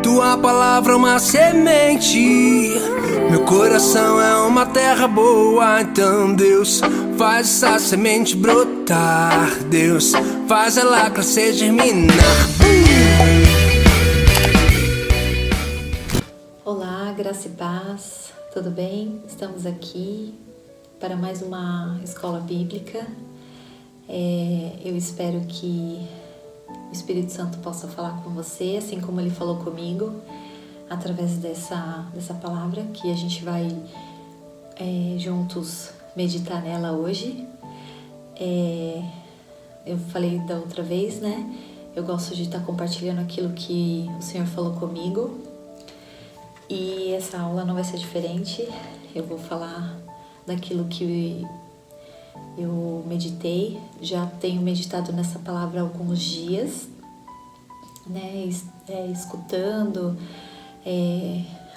Tua palavra é uma semente, meu coração é uma terra boa. Então Deus, faz essa semente brotar. Deus, faz ela crescer, germinar. Olá, graça e paz, tudo bem? Estamos aqui para mais uma escola bíblica. Eu espero que o Espírito Santo possa falar com você, assim como ele falou comigo, através dessa palavra que a gente vai juntos meditar nela hoje. Eu falei da outra vez, né? Eu gosto de estar compartilhando aquilo que o Senhor falou comigo. E essa aula não vai ser diferente. Eu vou falar daquilo que eu meditei. Já tenho meditado nessa palavra há alguns dias, né? Escutando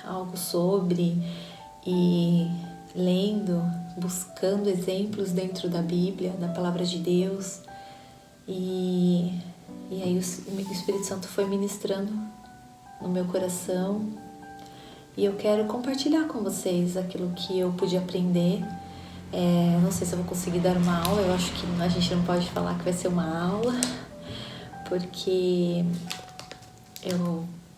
algo sobre e lendo, buscando exemplos dentro da Bíblia, da palavra de Deus. E aí o Espírito Santo foi ministrando no meu coração. E eu quero compartilhar com vocês aquilo que eu pude aprender. Não sei se eu vou conseguir dar uma aula. Eu acho que a gente não pode falar que vai ser uma aula, porque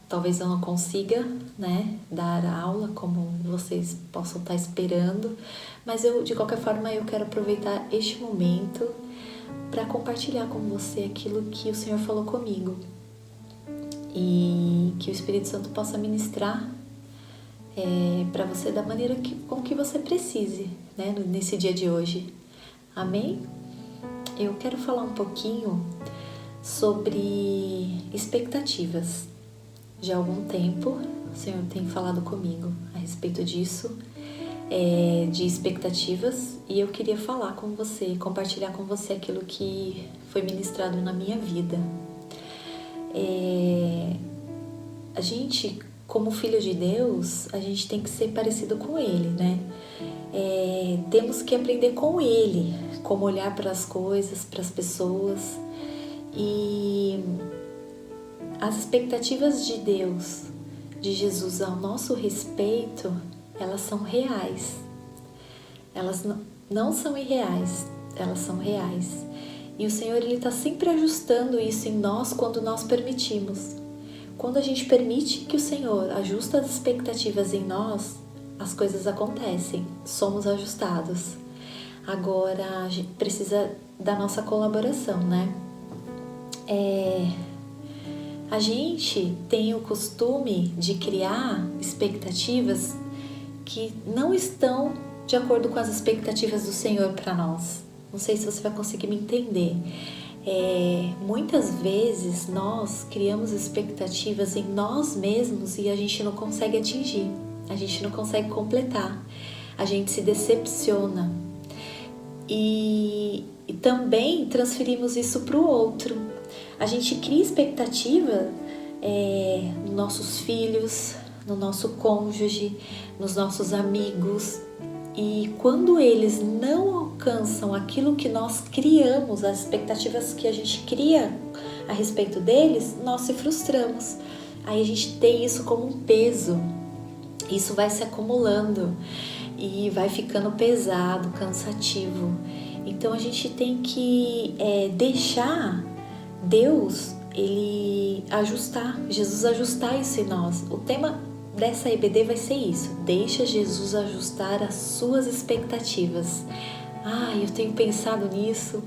talvez eu não consiga, né, dar aula como vocês possam estar esperando. Mas de qualquer forma, eu quero aproveitar este momento para compartilhar com você aquilo que o Senhor falou comigo. E que o Espírito Santo possa ministrar para você da maneira com que você precise, né, nesse dia de hoje. Amém? Eu quero falar um pouquinho sobre expectativas. Já há algum tempo o Senhor tem falado comigo a respeito disso, de expectativas, e eu queria falar com você, compartilhar com você aquilo que foi ministrado na minha vida. A gente, como filho de Deus, a gente tem que ser parecido com Ele, né? Temos que aprender com Ele, como olhar para as coisas, para as pessoas. E as expectativas de Deus, de Jesus ao nosso respeito, elas são reais. Elas não são irreais, elas são reais. E o Senhor, Ele está sempre ajustando isso em nós quando nós permitimos. Quando a gente permite que o Senhor ajuste as expectativas em nós, as coisas acontecem, somos ajustados. Agora, a gente precisa da nossa colaboração, né? A gente tem o costume de criar expectativas que não estão de acordo com as expectativas do Senhor para nós. Não sei se você vai conseguir me entender. Muitas vezes nós criamos expectativas em nós mesmos e a gente não consegue atingir, a gente não consegue completar, a gente se decepciona e também transferimos isso para o outro. A gente cria expectativa nos nossos filhos, no nosso cônjuge, nos nossos amigos. E quando eles não alcançam aquilo que nós criamos, as expectativas que a gente cria a respeito deles, nós se frustramos. Aí a gente tem isso como um peso. Isso vai se acumulando e vai ficando pesado, cansativo. Então a gente tem que deixar Deus, Ele ajustar, Jesus ajustar isso em nós. O tema dessa EBD vai ser isso: deixa Jesus ajustar as suas expectativas. Eu tenho pensado nisso.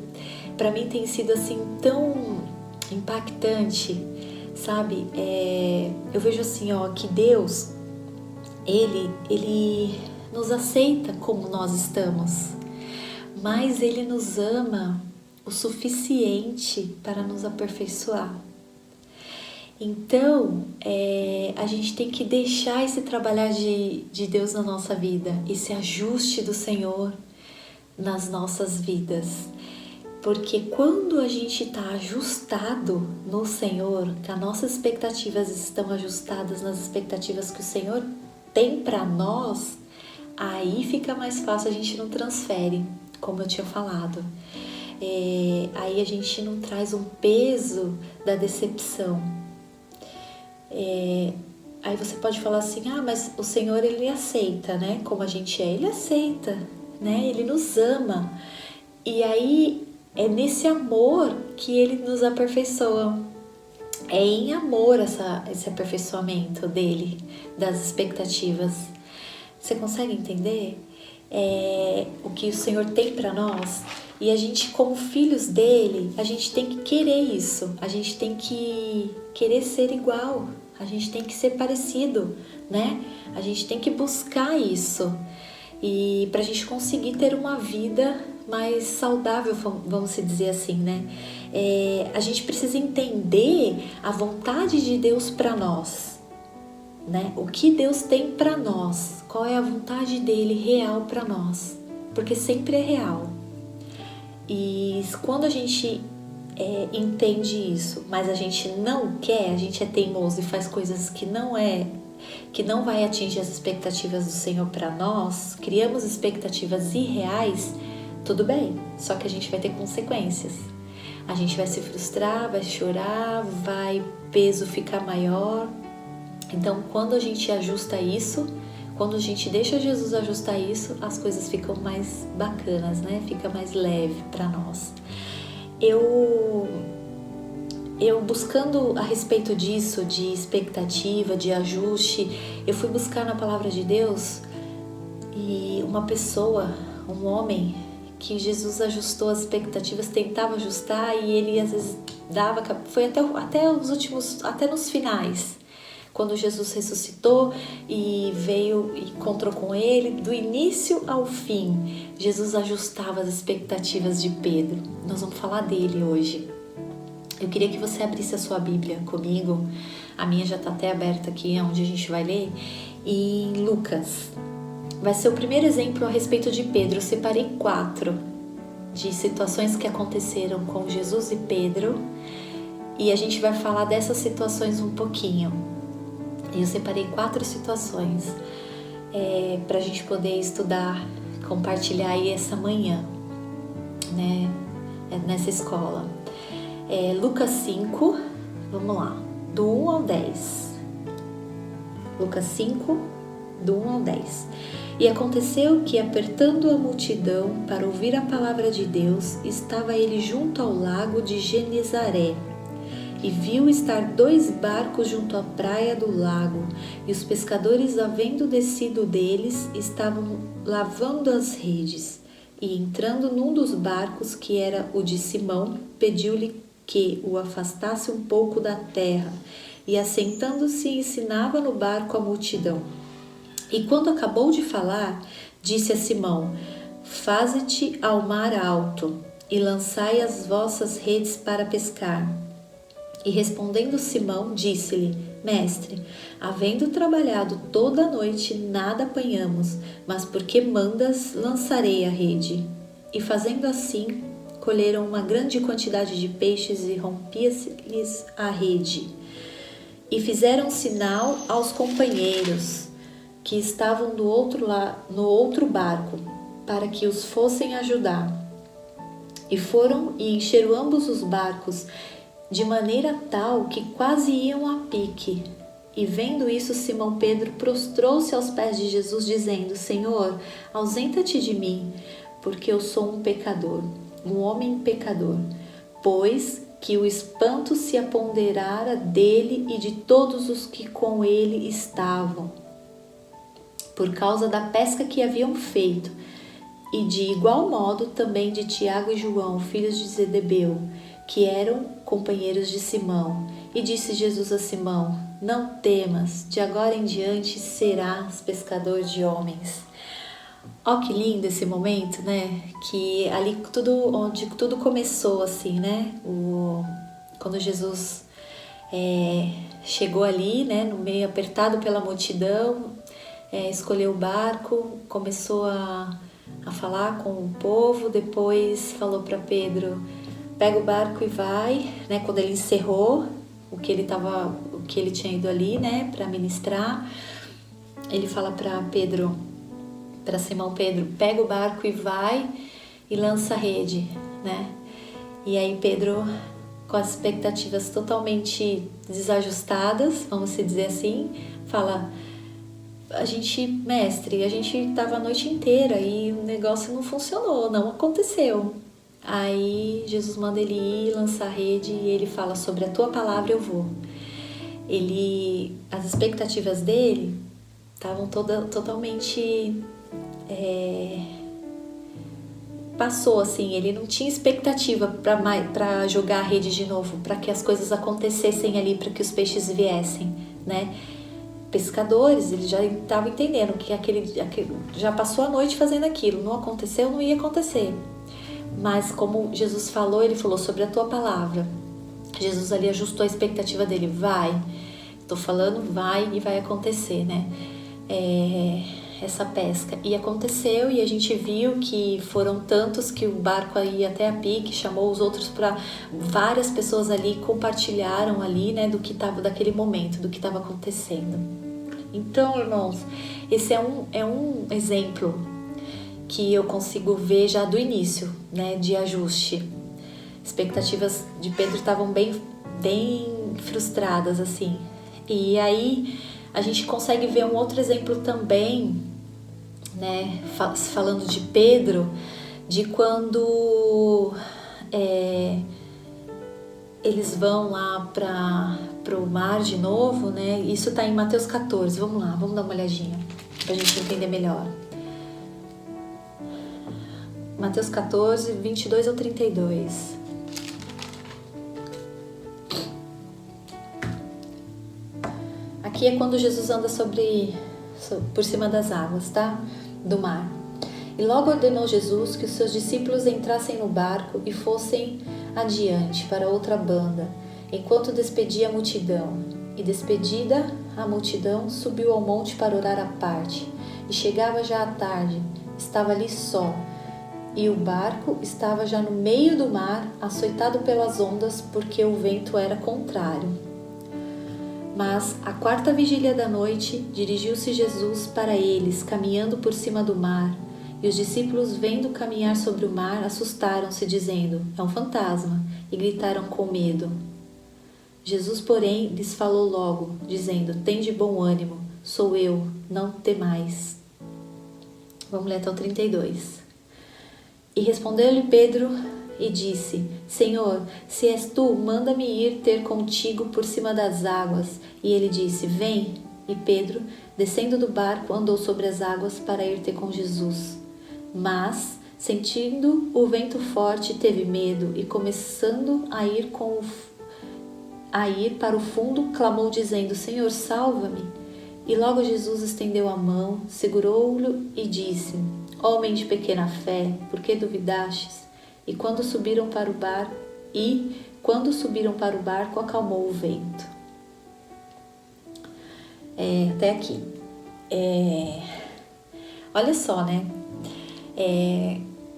Para mim tem sido assim tão impactante, sabe? Eu vejo assim, que Deus, Ele nos aceita como nós estamos, mas Ele nos ama o suficiente para nos aperfeiçoar. Então, a gente tem que deixar esse trabalhar de Deus na nossa vida, esse ajuste do Senhor nas nossas vidas. Porque quando a gente está ajustado no Senhor, que as nossas expectativas estão ajustadas nas expectativas que o Senhor tem para nós, aí fica mais fácil, a gente não transfere, como eu tinha falado. Aí a gente não traz um peso da decepção. Aí você pode falar assim, mas o Senhor, Ele aceita, né? Como a gente é, Ele aceita, né? Ele nos ama. E aí é nesse amor que Ele nos aperfeiçoa. É em amor esse aperfeiçoamento dele, das expectativas. Você consegue entender o que o Senhor tem para nós? E a gente, como filhos dele, a gente tem que querer isso. A gente tem que querer ser igual. A gente tem que ser parecido, né? A gente tem que buscar isso. E para a gente conseguir ter uma vida mais saudável, vamos dizer assim, né? A gente precisa entender a vontade de Deus para nós, né? O que Deus tem para nós, qual é a vontade dele real para nós, porque sempre é real. E quando a gente entende isso, mas a gente não quer, a gente é teimoso e faz coisas que não vai atingir as expectativas do Senhor para nós, criamos expectativas irreais, tudo bem, só que a gente vai ter consequências. A gente vai se frustrar, vai chorar, vai peso ficar maior. Então, quando a gente ajusta isso, quando a gente deixa Jesus ajustar isso, as coisas ficam mais bacanas, né? Fica mais leve para nós. Eu buscando a respeito disso, de expectativa, de ajuste, eu fui buscar na palavra de Deus e uma pessoa, um homem, que Jesus ajustou as expectativas, tentava ajustar e ele às vezes dava, foi até os últimos, até nos finais, quando Jesus ressuscitou e veio e encontrou com ele, do início ao fim, Jesus ajustava as expectativas de Pedro. Nós vamos falar dele hoje. Eu queria que você abrisse a sua Bíblia comigo, a minha já está até aberta aqui, onde a gente vai ler, em Lucas. Vai ser o primeiro exemplo a respeito de Pedro. Eu separei 4 de situações que aconteceram com Jesus e Pedro e a gente vai falar dessas situações um pouquinho. Eu separei 4 situações para a gente poder estudar, compartilhar aí essa manhã, né, nessa escola. Lucas 5, vamos lá, do 1 ao 10. Lucas 5, do 1 ao 10. E aconteceu que, apertando a multidão para ouvir a palavra de Deus, estava ele junto ao lago de Genezaré. E viu estar 2 barcos junto à praia do lago, e os pescadores, havendo descido deles, estavam lavando as redes. E entrando num dos barcos, que era o de Simão, pediu-lhe que o afastasse um pouco da terra, e assentando-se ensinava no barco a multidão. E quando acabou de falar, disse a Simão: Faze-te ao mar alto, e lançai as vossas redes para pescar. E respondendo Simão, disse-lhe: Mestre, havendo trabalhado toda a noite, nada apanhamos, mas porque mandas, lançarei a rede. E fazendo assim, colheram uma grande quantidade de peixes e rompia-se-lhes a rede. E fizeram sinal aos companheiros que estavam no outro barco, para que os fossem ajudar. E foram e encheram ambos os barcos, de maneira tal que quase iam a pique. E vendo isso, Simão Pedro prostrou-se aos pés de Jesus, dizendo: Senhor, ausenta-te de mim, porque eu sou um pecador, um homem pecador. Pois que o espanto se apoderara dele e de todos os que com ele estavam, por causa da pesca que haviam feito, e de igual modo também de Tiago e João, filhos de Zebedeu, que eram companheiros de Simão. E disse Jesus a Simão: Não temas, de agora em diante serás pescador de homens. Ó, que lindo esse momento, né? Que ali onde tudo começou, assim, né? Quando Jesus chegou ali, né? No meio apertado pela multidão, escolheu o barco, começou a falar com o povo, depois falou para Pedro: pega o barco e vai, né? Quando ele encerrou o que ele tinha ido ali, né? Para ministrar, ele fala para Simão Pedro: pega o barco e vai e lança a rede, né? E aí Pedro com as expectativas totalmente desajustadas, vamos dizer assim, fala: mestre, a gente estava a noite inteira e o negócio não funcionou, não aconteceu. Aí Jesus manda ele ir lançar a rede e ele fala: sobre a tua palavra eu vou. As expectativas dele estavam totalmente passou assim, ele não tinha expectativa para jogar a rede de novo, para que as coisas acontecessem ali, para que os peixes viessem, né? Pescadores, eles já estavam entendendo que aquele já passou a noite fazendo aquilo, não aconteceu, não ia acontecer. Mas como Jesus falou, ele falou: sobre a tua palavra. Jesus ali ajustou a expectativa dele: vai, tô falando, vai e vai acontecer, né? Essa pesca. E aconteceu, e a gente viu que foram tantos que o barco ia até a pique, chamou os outros para várias pessoas ali, compartilharam ali, né, do que estava daquele momento, do que estava acontecendo. Então, irmãos, esse é um exemplo que eu consigo ver já do início, né, de ajuste. Expectativas de Pedro estavam bem frustradas, assim. E aí a gente consegue ver um outro exemplo também, né, falando de Pedro, de quando eles vão lá para o mar de novo, né? Isso está em Mateus 14. Vamos lá, vamos dar uma olhadinha para a gente entender melhor. Mateus 14, 22 ao 32. Aqui é quando Jesus anda por cima das águas, tá? Do mar. E logo ordenou Jesus que os seus discípulos entrassem no barco e fossem adiante para outra banda, enquanto despedia a multidão. E despedida a multidão, subiu ao monte para orar à parte. E chegava já a tarde, estava ali só, e o barco estava já no meio do mar, açoitado pelas ondas, porque o vento era contrário. Mas, à quarta vigília da noite, dirigiu-se Jesus para eles, caminhando por cima do mar. E os discípulos, vendo caminhar sobre o mar, assustaram-se, dizendo: é um fantasma, e gritaram com medo. Jesus, porém, lhes falou logo, dizendo: tende bom ânimo, sou eu, não temais. Vamos ler até o 32. E respondeu-lhe Pedro e disse: Senhor, se és tu, manda-me ir ter contigo por cima das águas. E ele disse: vem. E Pedro, descendo do barco, andou sobre as águas para ir ter com Jesus. Mas, sentindo o vento forte, teve medo e, começando a ir para o fundo, clamou dizendo: Senhor, salva-me. E logo Jesus estendeu a mão, segurou-o e disse: Homem de pequena fé, por que duvidastes? E quando subiram para o barco, acalmou o vento. Até aqui. Olha só, né?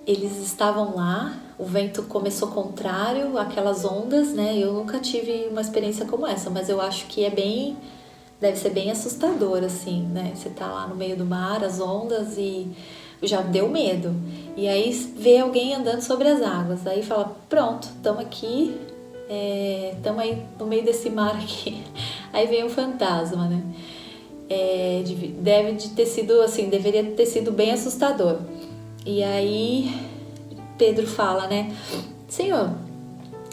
Eles estavam lá, o vento começou contrário, aquelas ondas, né? Eu nunca tive uma experiência como essa, mas eu acho que deve ser bem assustador, assim, né? Você tá lá no meio do mar, as ondas, e já deu medo. E aí vê alguém andando sobre as águas, aí fala: pronto, estamos aqui, estamos aí no meio desse mar aqui. Aí vem um fantasma, né? Deveria ter sido bem assustador. E aí Pedro fala, né? Senhor,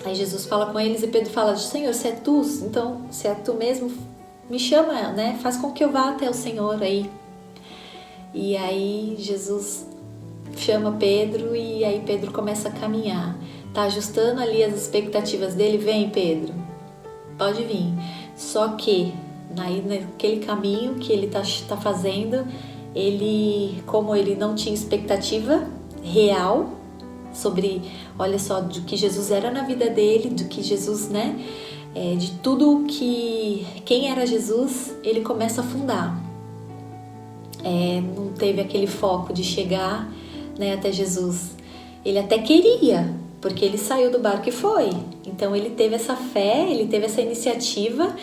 aí Jesus fala com eles e Pedro fala: Senhor, se é tu, então, se é tu mesmo, me chama, né? Faz com que eu vá até o Senhor aí. E aí Jesus chama Pedro e aí Pedro começa a caminhar. Tá ajustando ali as expectativas dele. Vem, Pedro, pode vir. Só que naquele caminho que ele tá fazendo, como ele não tinha expectativa real sobre, olha só, do que Jesus era na vida dele, do que Jesus, né, de tudo quem era Jesus, ele começa a afundar. Não teve aquele foco de chegar, né, até Jesus. Ele até queria, porque ele saiu do barco e foi. Então ele teve essa fé, ele teve essa iniciativa,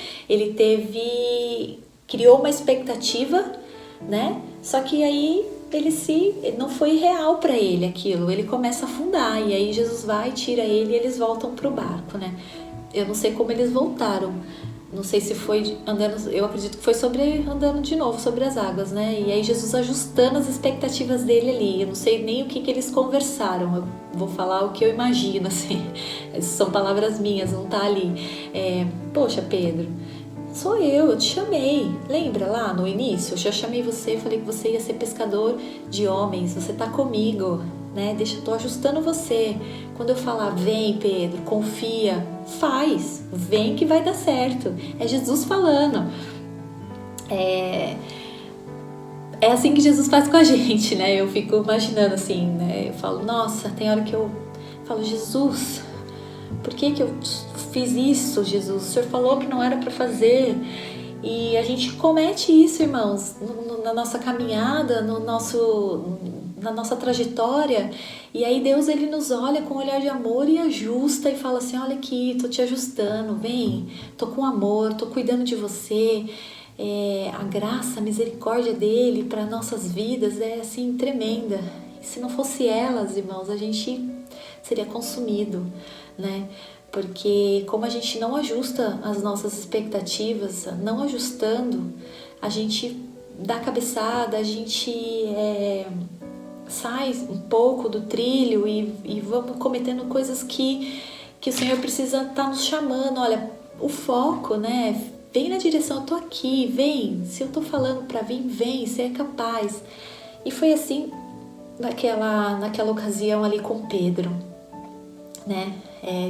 criou uma expectativa, né? Só que aí não foi real para ele aquilo. Ele começa a afundar e aí Jesus vai, tira ele e eles voltam pro barco, né? eu não sei como eles voltaram. Não sei se foi andando, eu acredito que foi andando de novo sobre as águas, né? E aí Jesus ajustando as expectativas dele ali. Eu não sei nem o que eles conversaram. Eu vou falar o que eu imagino, assim. São palavras minhas, não tá ali. Poxa, Pedro, sou eu te chamei. Lembra lá no início? Eu já chamei você, falei que você ia ser pescador de homens. Você tá comigo, né? Eu tô ajustando você. Quando eu falar, vem Pedro, confia, faz, vem que vai dar certo. É Jesus falando. É assim que Jesus faz com a gente, né? Eu fico imaginando assim, né? Eu falo, nossa, tem hora que eu falo, Jesus, por que eu fiz isso, Jesus? O Senhor falou que não era para fazer. E a gente comete isso, irmãos, na nossa caminhada, na nossa trajetória. E aí Deus, ele nos olha com um olhar de amor e ajusta e fala assim, olha aqui, tô te ajustando, vem, tô com amor, tô cuidando de você. A graça, a misericórdia dele para nossas vidas é assim tremenda. E se não fosse elas, irmãos, a gente seria consumido, né? Porque como a gente não ajusta as nossas expectativas, não ajustando, a gente dá cabeçada, a gente sai um pouco do trilho e vamos cometendo coisas que o Senhor precisa estar nos chamando. Olha, o foco, né? Vem na direção, eu tô aqui, vem. Se eu tô falando para vir, vem, você é capaz. E foi assim naquela ocasião ali com Pedro, né?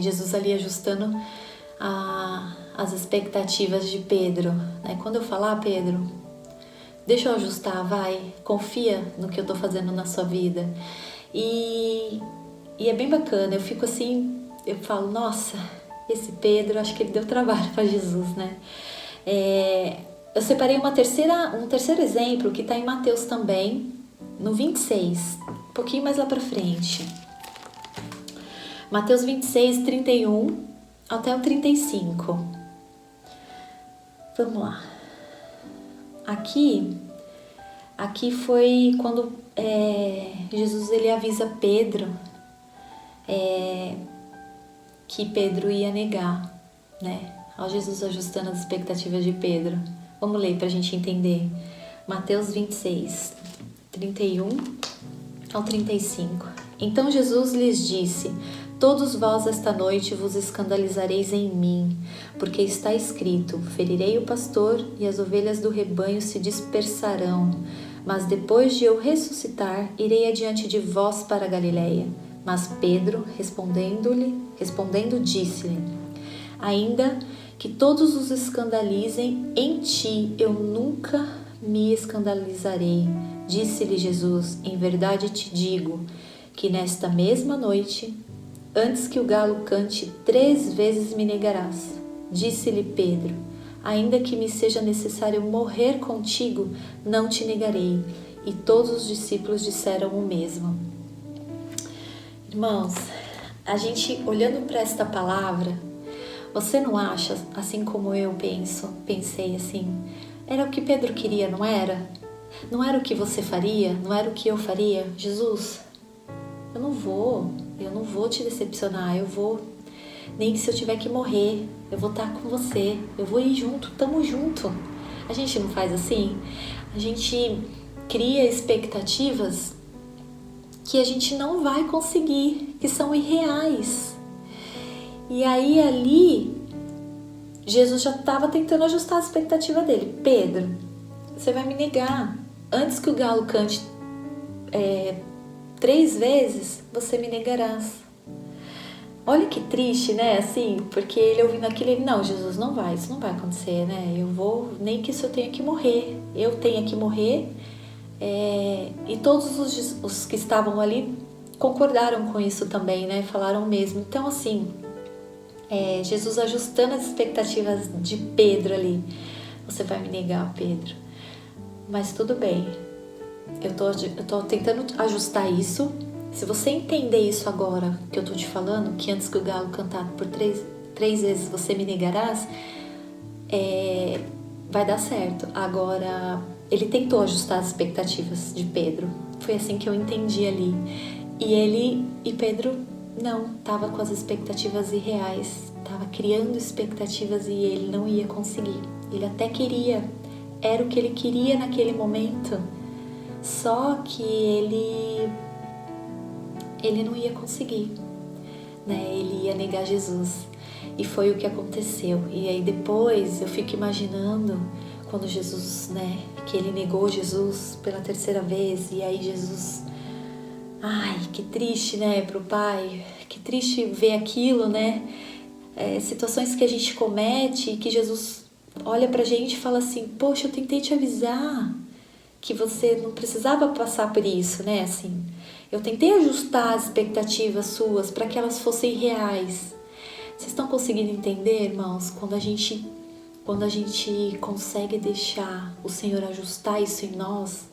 Jesus ali ajustando as expectativas de Pedro, né? Quando eu falar, Pedro, deixa eu ajustar, vai, confia no que eu tô fazendo na sua vida. E é bem bacana, eu fico assim, eu falo, nossa, esse Pedro, acho que ele deu trabalho para Jesus, né? Eu separei um terceiro exemplo que está em Mateus também, no 26, um pouquinho mais lá para frente. Mateus 26, 31 até o 35. Vamos lá. Aqui foi quando Jesus ele avisa Pedro que Pedro ia negar, né? Olha Jesus ajustando as expectativas de Pedro. Vamos ler para a gente entender. Mateus 26, 31 ao 35. Então Jesus lhes disse: todos vós esta noite vos escandalizareis em mim, porque está escrito, ferirei o pastor e as ovelhas do rebanho se dispersarão. Mas depois de eu ressuscitar, irei adiante de vós para a Galileia. Mas Pedro, respondendo, disse-lhe: ainda que todos os escandalizem, em ti eu nunca me escandalizarei. Disse-lhe Jesus: em verdade te digo, que nesta mesma noite, antes que o galo cante, 3 vezes me negarás. Disse-lhe Pedro: ainda que me seja necessário morrer contigo, não te negarei. E todos os discípulos disseram o mesmo. Irmãos, a gente olhando para esta palavra, você não acha, assim como eu pensei assim, era o que Pedro queria, não era? Não era o que você faria? Não era o que eu faria? Jesus, eu não vou te decepcionar, nem que se eu tiver que morrer, eu vou estar com você, eu vou ir junto, tamo junto. A gente não faz assim? A gente cria expectativas que a gente não vai conseguir, que são irreais. E aí ali, Jesus já estava tentando ajustar a expectativa dele. Pedro, você vai me negar. Antes que o galo cante 3 vezes, você me negarás. Olha que triste, né? Assim, porque ele ouvindo aquilo, ele, não, Jesus, isso não vai acontecer, né? Eu vou, nem que isso eu tenha que morrer. Eu tenha que morrer. E todos os que estavam ali concordaram com isso também, né? Falaram mesmo. Então, assim, Jesus ajustando as expectativas de Pedro ali. Você vai me negar, Pedro. Mas tudo bem. Eu tô tentando ajustar isso. Se você entender isso agora que eu tô te falando, que antes que o galo cantar por 3 vezes você me negarás, vai dar certo. Agora, ele tentou ajustar as expectativas de Pedro. Foi assim que eu entendi ali. E Pedro não, tava com as expectativas irreais. estava criando expectativas e ele não ia conseguir. Ele até queria, era o que ele queria naquele momento, só que ele não ia conseguir, né? Ele ia negar Jesus. E foi o que aconteceu. E aí depois eu fico imaginando quando Jesus, né, que ele negou Jesus pela terceira vez, e aí Jesus, ai, que triste, né, pro pai, que triste ver aquilo, né, situações que a gente comete e que Jesus olha pra gente e fala assim, poxa, eu tentei te avisar que você não precisava passar por isso, né, assim, eu tentei ajustar as expectativas suas para que elas fossem reais. Vocês estão conseguindo entender, irmãos, quando a gente consegue deixar o Senhor ajustar isso em nós,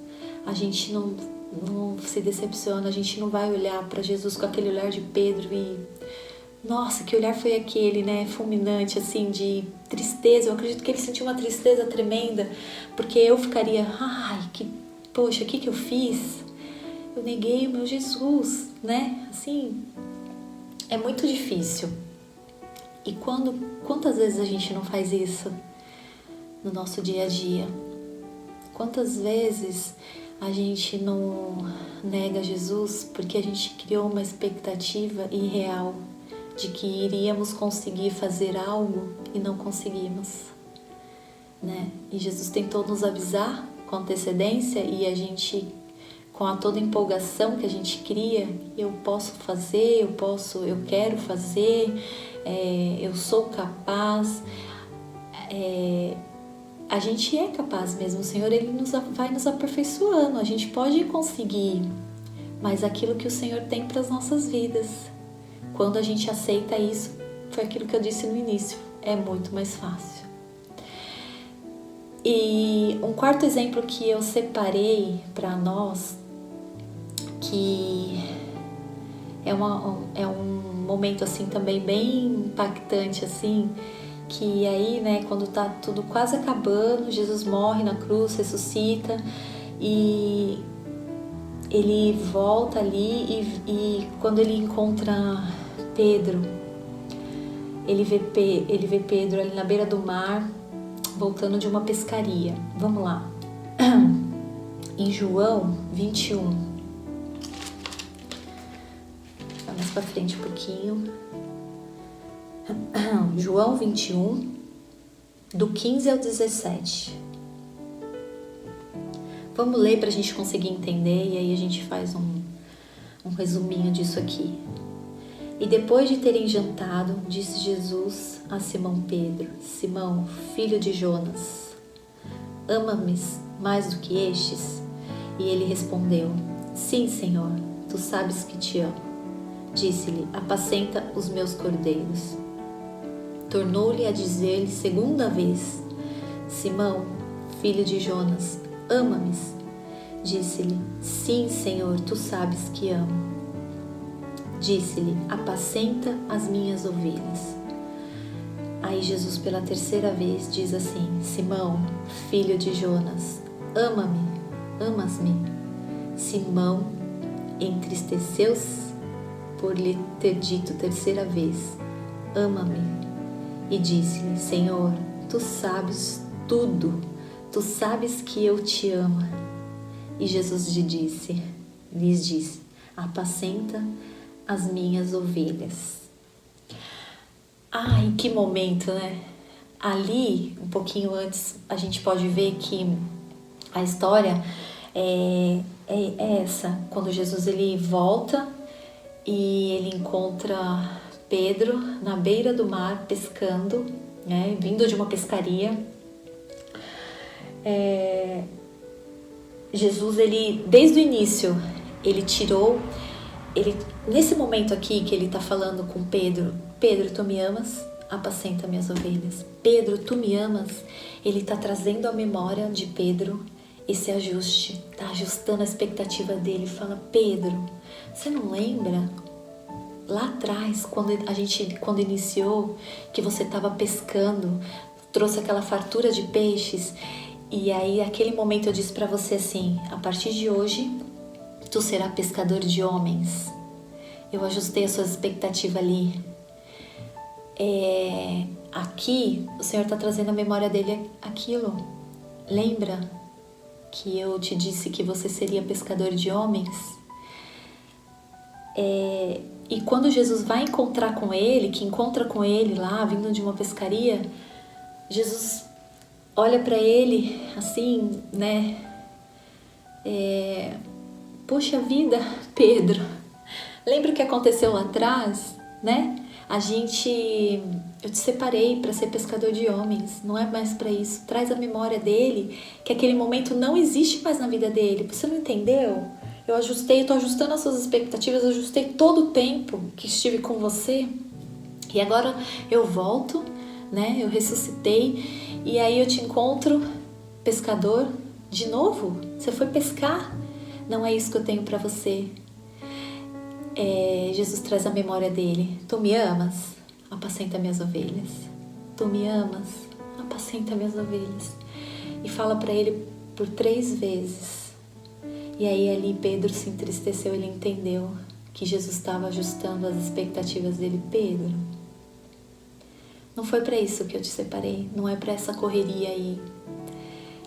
a gente não se decepciona, a gente não vai olhar para Jesus com aquele olhar de Pedro e, nossa, que olhar foi aquele, né, fulminante, assim, de tristeza. Eu acredito que ele sentiu uma tristeza tremenda, porque eu ficaria, poxa, o que eu fiz? Eu neguei o meu Jesus, né, assim, é muito difícil. E quantas vezes a gente não faz isso no nosso dia a dia? Quantas vezes a gente não nega Jesus porque a gente criou uma expectativa irreal de que iríamos conseguir fazer algo e não conseguimos, né? E Jesus tentou nos avisar com antecedência e a gente, com toda a empolgação que a gente cria, eu posso fazer, eu quero fazer, eu sou capaz, a gente é capaz mesmo, o Senhor ele vai nos aperfeiçoando, a gente pode conseguir, mas aquilo que o Senhor tem para as nossas vidas, quando a gente aceita isso, foi aquilo que eu disse no início, é muito mais fácil. E um quarto exemplo que eu separei para nós, que é um momento assim também bem impactante assim, que aí, né, quando tá tudo quase acabando, Jesus morre na cruz, ressuscita e ele volta ali e quando ele encontra Pedro, ele vê Pedro ali na beira do mar, voltando de uma pescaria. Vamos lá. Em João 21. Mais para frente um pouquinho. João 21, do 15 ao 17. Vamos ler para a gente conseguir entender e aí a gente faz um resuminho disso aqui. E depois de terem jantado, disse Jesus a Simão Pedro: Simão, filho de Jonas, ama-me mais do que estes? E ele respondeu: Sim, Senhor, tu sabes que te amo. Disse-lhe: apacenta os meus cordeiros. Tornou-lhe a dizer-lhe segunda vez: Simão, filho de Jonas, ama-me? Disse-lhe: Sim, Senhor, tu sabes que amo. Disse-lhe: apacenta as minhas ovelhas. Aí Jesus pela terceira vez diz assim: Simão, filho de Jonas, amas-me? Simão entristeceu-se por lhe ter dito terceira vez: ama-me. E disse-lhe: Senhor, tu sabes tudo, tu sabes que eu te amo. E Jesus lhes disse: apacenta as minhas ovelhas. Ai, que momento, né? Ali, um pouquinho antes, a gente pode ver que a história é essa, quando Jesus ele volta e ele encontra Pedro na beira do mar pescando, né, vindo de uma pescaria. Jesus, ele, desde o início, ele nesse momento aqui que ele está falando com Pedro: Pedro, tu me amas? Apacenta minhas ovelhas. Pedro, tu me amas? Ele está trazendo à memória de Pedro esse ajuste, está ajustando a expectativa dele. Fala: Pedro, você não lembra lá atrás, quando iniciou, que você estava pescando, trouxe aquela fartura de peixes, e aí aquele momento eu disse para você assim: a partir de hoje tu será pescador de homens. Eu ajustei a sua expectativa ali. Aqui o Senhor está trazendo à memória dele aquilo. Lembra que eu te disse que você seria pescador de homens? E quando Jesus vai encontrar com ele, que encontra com ele lá, vindo de uma pescaria, Jesus olha para ele assim, né? Poxa vida, Pedro, lembra o que aconteceu lá atrás, né? Eu te separei para ser pescador de homens, não é mais para isso. Traz a memória dele, que aquele momento não existe mais na vida dele. Você não entendeu? Eu tô ajustando as suas expectativas, eu ajustei todo o tempo que estive com você. E agora eu volto, né? Eu ressuscitei e aí eu te encontro, pescador, de novo. Você foi pescar? Não é isso que eu tenho para você. Jesus traz a memória dele. Tu me amas? Apacenta minhas ovelhas. Tu me amas? Apacenta minhas ovelhas. E fala para ele por 3 vezes. E aí ali Pedro se entristeceu, ele entendeu que Jesus estava ajustando as expectativas dele. Pedro, não foi para isso que eu te separei, não é para essa correria aí.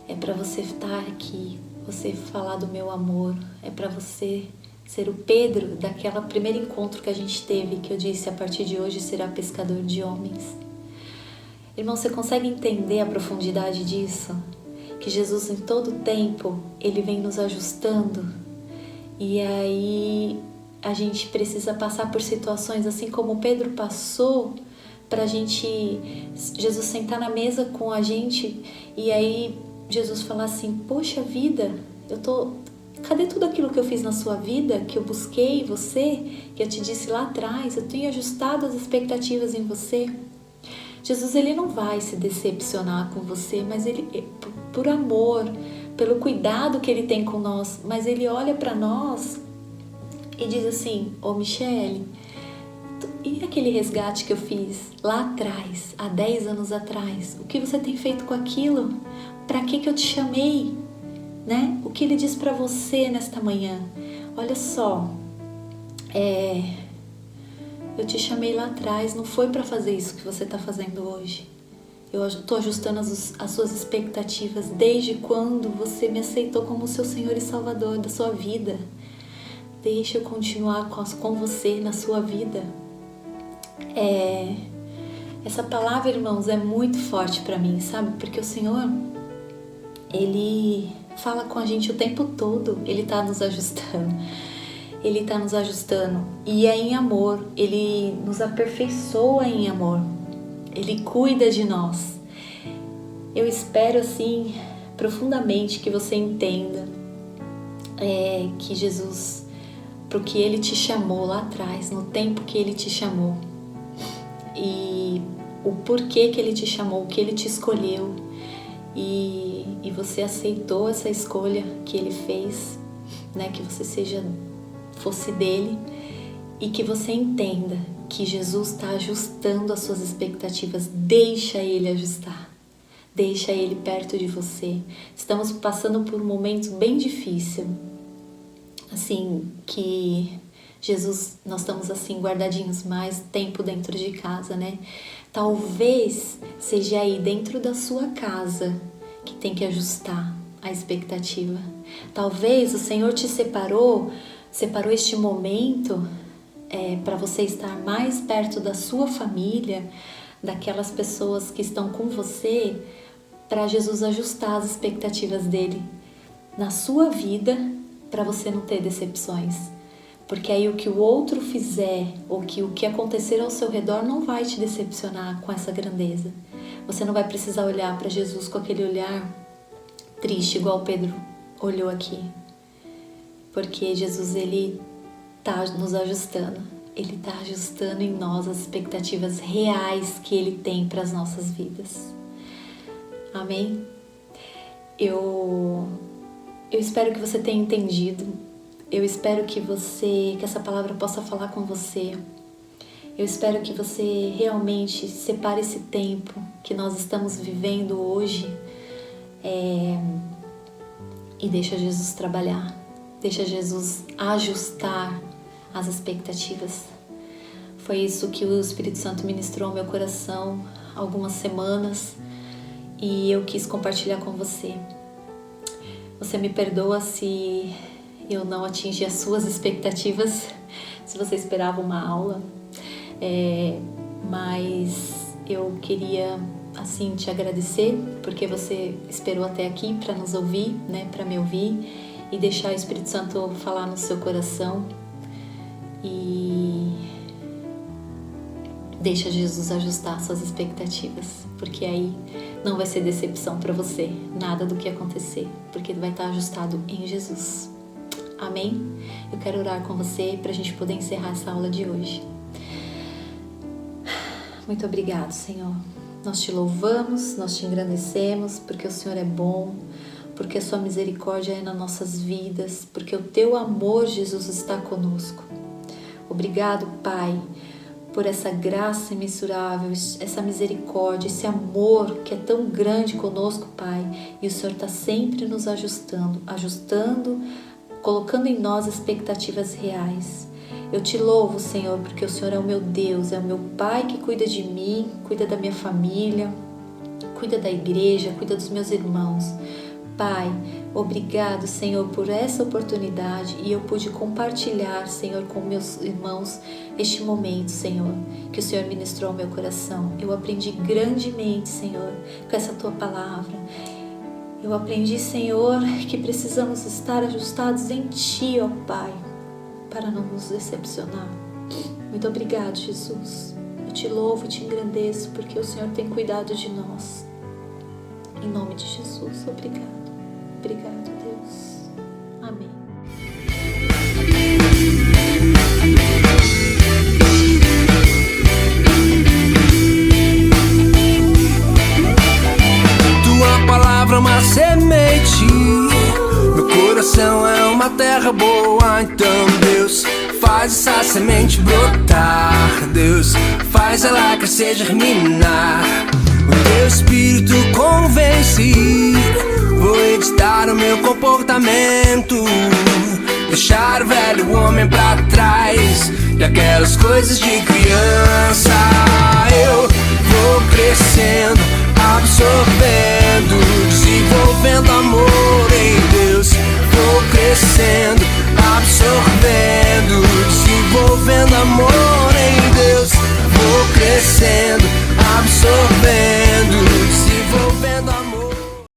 É para você estar aqui, você falar do meu amor, é para você ser o Pedro daquela primeiro encontro que a gente teve, que eu disse, a partir de hoje será pescador de homens. Irmão, você consegue entender a profundidade disso? Que Jesus em todo tempo, ele vem nos ajustando. E aí a gente precisa passar por situações assim como Pedro passou, pra gente, Jesus sentar na mesa com a gente e aí Jesus falar assim, poxa vida, cadê tudo aquilo que eu fiz na sua vida, que eu busquei em você, que eu te disse lá atrás, eu tenho ajustado as expectativas em você. Jesus, ele não vai se decepcionar com você, mas ele, por amor, pelo cuidado que ele tem com nós, mas ele olha para nós e diz assim, Michele, e aquele resgate que eu fiz lá atrás, há 10 anos atrás, o que você tem feito com aquilo? Para que eu te chamei? Né? O que ele diz para você nesta manhã? Olha só, eu te chamei lá atrás, não foi para fazer isso que você está fazendo hoje. Eu estou ajustando as suas expectativas desde quando você me aceitou como seu Senhor e Salvador da sua vida. Deixa eu continuar com você na sua vida. Essa palavra, irmãos, é muito forte para mim, sabe? Porque o Senhor, ele fala com a gente o tempo todo, ele está nos ajustando. Ele está nos ajustando e é em amor, ele nos aperfeiçoa em amor, ele cuida de nós. Eu espero assim profundamente que você entenda que Jesus, para o que ele te chamou lá atrás, no tempo que ele te chamou e o porquê que ele te chamou, o que ele te escolheu e você aceitou essa escolha que ele fez, né? Que você fosse dele e que você entenda que Jesus está ajustando as suas expectativas. Deixa ele ajustar, deixa ele perto de você. Estamos passando por um momento bem difícil, assim, que Jesus, nós estamos assim guardadinhos mais tempo dentro de casa, né? Talvez seja aí dentro da sua casa que tem que ajustar a expectativa. Talvez o Senhor te separou este momento para você estar mais perto da sua família, daquelas pessoas que estão com você, para Jesus ajustar as expectativas dele na sua vida, para você não ter decepções. Porque aí o que o outro fizer, ou que o que acontecer ao seu redor não vai te decepcionar com essa grandeza. Você não vai precisar olhar para Jesus com aquele olhar triste, igual Pedro olhou aqui. Porque Jesus, ele está nos ajustando. Ele está ajustando em nós as expectativas reais que ele tem para as nossas vidas. Amém? Eu espero que você tenha entendido. Eu espero que essa palavra possa falar com você. Eu espero que você realmente separe esse tempo que nós estamos vivendo hoje e deixa Jesus trabalhar. Deixa Jesus ajustar as expectativas. Foi isso que o Espírito Santo ministrou ao meu coração há algumas semanas e eu quis compartilhar com você. Você me perdoa se eu não atingi as suas expectativas, se você esperava uma aula, mas eu queria assim te agradecer porque você esperou até aqui para nos ouvir, né, para me ouvir e deixar o Espírito Santo falar no seu coração e deixa Jesus ajustar suas expectativas, porque aí não vai ser decepção para você, nada do que acontecer, porque vai estar ajustado em Jesus. Amém? Eu quero orar com você para a gente poder encerrar essa aula de hoje. Muito obrigado, Senhor. Nós te louvamos, nós te engrandecemos, porque o Senhor é bom, porque a sua misericórdia é nas nossas vidas, porque o teu amor, Jesus, está conosco. Obrigado, Pai, por essa graça imensurável, essa misericórdia, esse amor que é tão grande conosco, Pai. E o Senhor está sempre nos ajustando, colocando em nós expectativas reais. Eu te louvo, Senhor, porque o Senhor é o meu Deus, é o meu Pai que cuida de mim, cuida da minha família, cuida da igreja, cuida dos meus irmãos. Pai, obrigado, Senhor, por essa oportunidade e eu pude compartilhar, Senhor, com meus irmãos este momento, Senhor, que o Senhor ministrou ao meu coração. Eu aprendi grandemente, Senhor, com essa tua palavra. Eu aprendi, Senhor, que precisamos estar ajustados em Ti, ó Pai, para não nos decepcionar. Muito obrigado, Jesus. Eu te louvo e te engrandeço porque o Senhor tem cuidado de nós. Em nome de Jesus, obrigado. Obrigado, Deus. Amém. Tua palavra é uma semente, meu coração é uma terra boa. Então Deus, faz essa semente brotar. Deus, faz ela crescer, germinar. O teu espírito convence. Vou editar o meu comportamento, deixar o velho homem pra trás e aquelas coisas de criança. Eu vou crescendo, absorvendo, desenvolvendo amor em Deus. Vou crescendo.